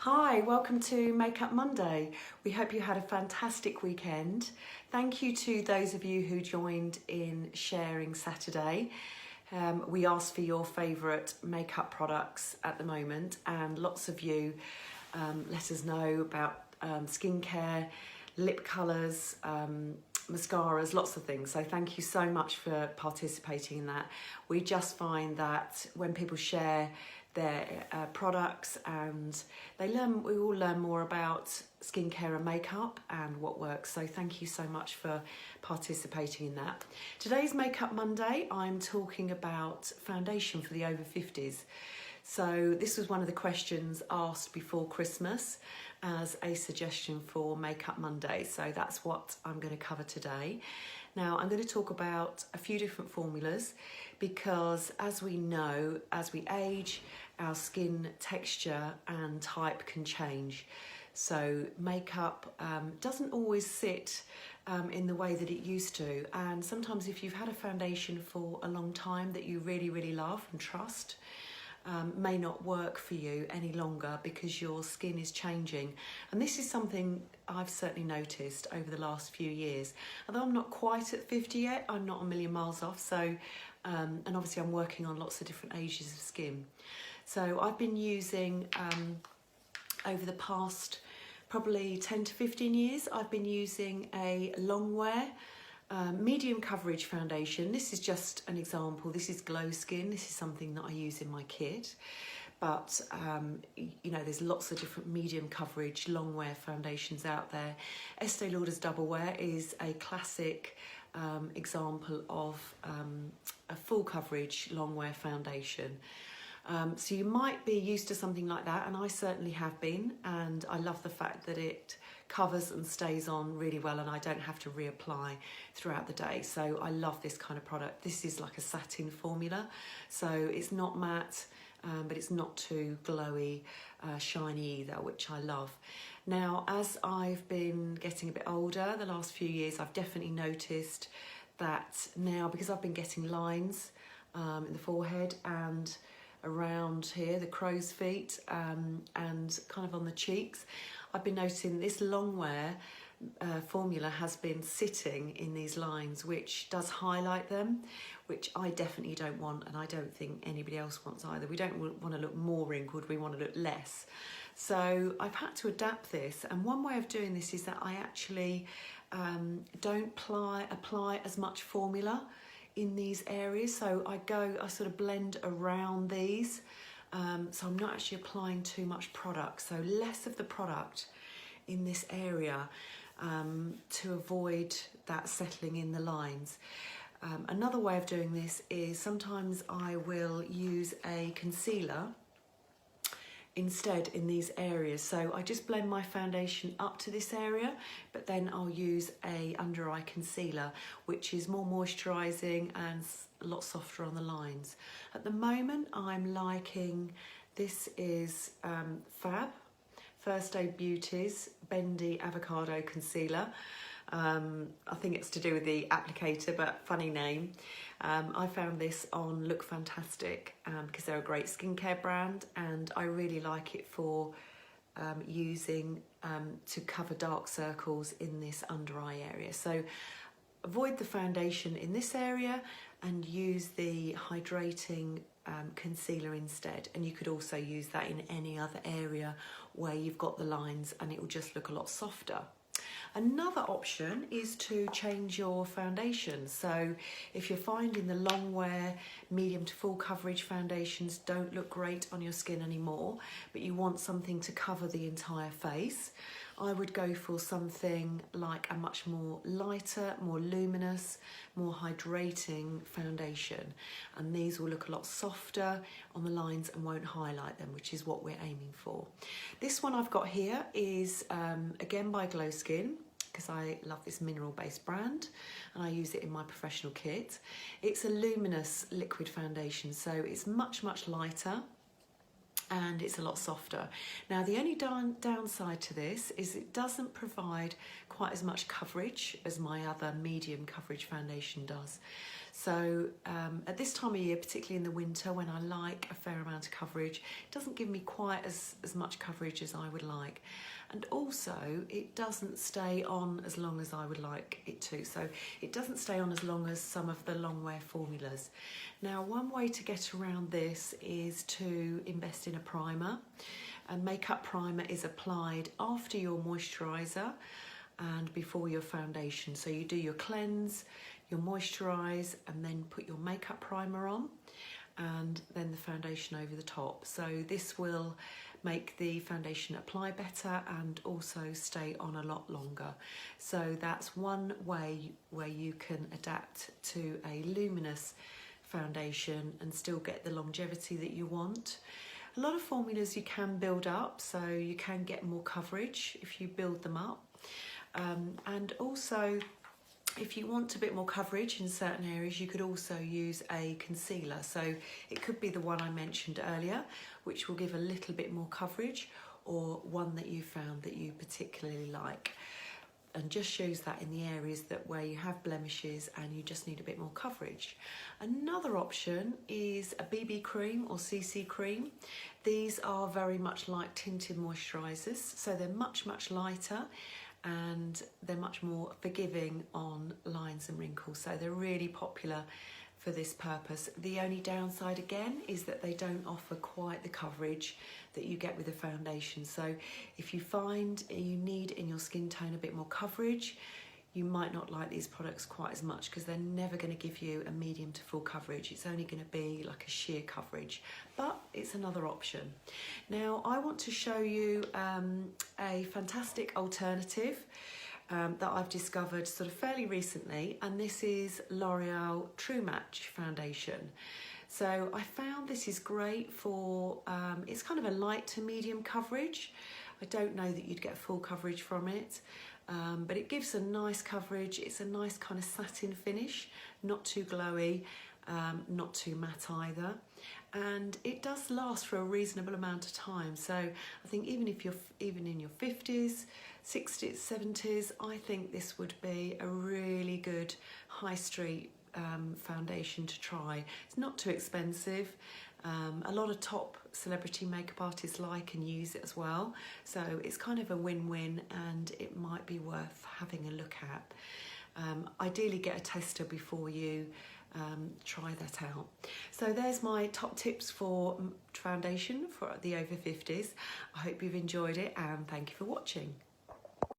Hi, welcome to Makeup Monday. We hope you had a fantastic weekend. Thank you to those of you who joined in Sharing Saturday. We asked for your favourite makeup products at the moment, and lots of you let us know about skincare, lip colours, mascaras, lots of things. So thank you so much for participating in that. We just find that when people share their products and we all learn more about skincare and makeup and what works. So thank you so much for participating in that. Today's Makeup Monday, I'm talking about foundation for the over 50s. So this was one of the questions asked before Christmas as a suggestion for Makeup Monday. So that's what I'm going to cover today. Now I'm going to talk about a few different formulas because as we know, as we age, our skin texture and type can change. So makeup doesn't always sit in the way that it used to. And sometimes if you've had a foundation for a long time that you really, really love and trust, may not work for you any longer because your skin is changing. And this is something I've certainly noticed over the last few years. Although I'm not quite at 50 yet, I'm not a million miles off. So, and obviously I'm working on lots of different ages of skin. So I've been using, over the past probably 10 to 15 years, I've been using a long wear medium coverage foundation. This is just an example. This is Glow Skin. This is something that I use in my kit. But, you know, there's lots of different medium coverage long wear foundations out there. Estee Lauder's Double Wear is a classic example of a full coverage long wear foundation. So you might be used to something like that, and I certainly have been, and I love the fact that it covers and stays on really well and I don't have to reapply throughout the day. So I love this kind of product. This is like a satin formula, so it's not matte, but it's not too glowy, shiny either, which I love. Now, as I've been getting a bit older, the last few years, I've definitely noticed that now, because I've been getting lines in the forehead and around here, the crow's feet, and kind of on the cheeks, I've been noticing this long wear formula has been sitting in these lines, which does highlight them, which I definitely don't want, and I don't think anybody else wants either. We don't want to look more wrinkled, we want to look less. So I've had to adapt this, and one way of doing this is that I actually don't apply as much formula in these areas. So I sort of blend around these, so I'm not actually applying too much product, so less of the product in this area to avoid that settling in the lines. Another way of doing this is sometimes I will use a concealer instead in these areas. So I just blend my foundation up to this area, but then I'll use a under eye concealer, which is more moisturising and a lot softer on the lines. At the moment, I'm liking, this is Fab, First Aid Beauty's Bendy Avocado Concealer. I think it's to do with the applicator, but funny name. I found this on Look Fantastic because they're a great skincare brand, and I really like it for using to cover dark circles in this under eye area. So avoid the foundation in this area and use the hydrating concealer instead, and you could also use that in any other area where you've got the lines, and it will just look a lot softer. Another option is to change your foundation. So if you're finding the long wear, medium to full coverage foundations don't look great on your skin anymore, but you want something to cover the entire face, I would go for something like a much more lighter, more luminous, more hydrating foundation. And these will look a lot softer on the lines and won't highlight them, which is what we're aiming for. This one I've got here is, again, by Glow Skin, because I love this mineral-based brand and I use it in my professional kit. It's a luminous liquid foundation, so it's much, much lighter and it's a lot softer. Now, the only downside to this is it doesn't provide quite as much coverage as my other medium coverage foundation does. So at this time of year, particularly in the winter when I like a fair amount of coverage, it doesn't give me quite as much coverage as I would like. And also it doesn't stay on as long as I would like it to. So it doesn't stay on as long as some of the long wear formulas. Now, one way to get around this is to invest in a primer. A makeup primer is applied after your moisturiser and before your foundation. So you do your cleanse, your moisturise, and then put your makeup primer on, and then the foundation over the top. So this will make the foundation apply better and also stay on a lot longer. So that's one way where you can adapt to a luminous foundation and still get the longevity that you want. A lot of formulas you can build up, so you can get more coverage if you build them up. And also, if you want a bit more coverage in certain areas, you could also use a concealer. So it could be the one I mentioned earlier, which will give a little bit more coverage, or one that you found that you particularly like, and just shows that in the areas that where you have blemishes and you just need a bit more coverage. Another option is a BB cream or CC cream. These are very much like tinted moisturisers, so they're much lighter and they're much more forgiving on lines and wrinkles, so they're really popular for this purpose. The only downside again is that they don't offer quite the coverage that you get with a foundation. So if you find you need in your skin tone a bit more coverage, you might not like these products quite as much because they're never going to give you a medium to full coverage. It's only going to be like a sheer coverage, but it's another option. Now I want to show you a fantastic alternative that I've discovered sort of fairly recently, and this is L'Oreal True Match foundation. So I found this is great for, it's kind of a light to medium coverage. I don't know that you'd get full coverage from it, but it gives a nice coverage. It's a nice kind of satin finish, not too glowy, not too matte either. And it does last for a reasonable amount of time. So I think even if you're in your 50s, 60s, 70s, I think this would be a really good high street foundation to try. It's not too expensive. A lot of top celebrity makeup artists like and use it as well. So it's kind of a win-win, and it might be worth having a look at. Ideally get a tester before you try that out. So there's my top tips for foundation for the over 50s. I hope you've enjoyed it, and thank you for watching.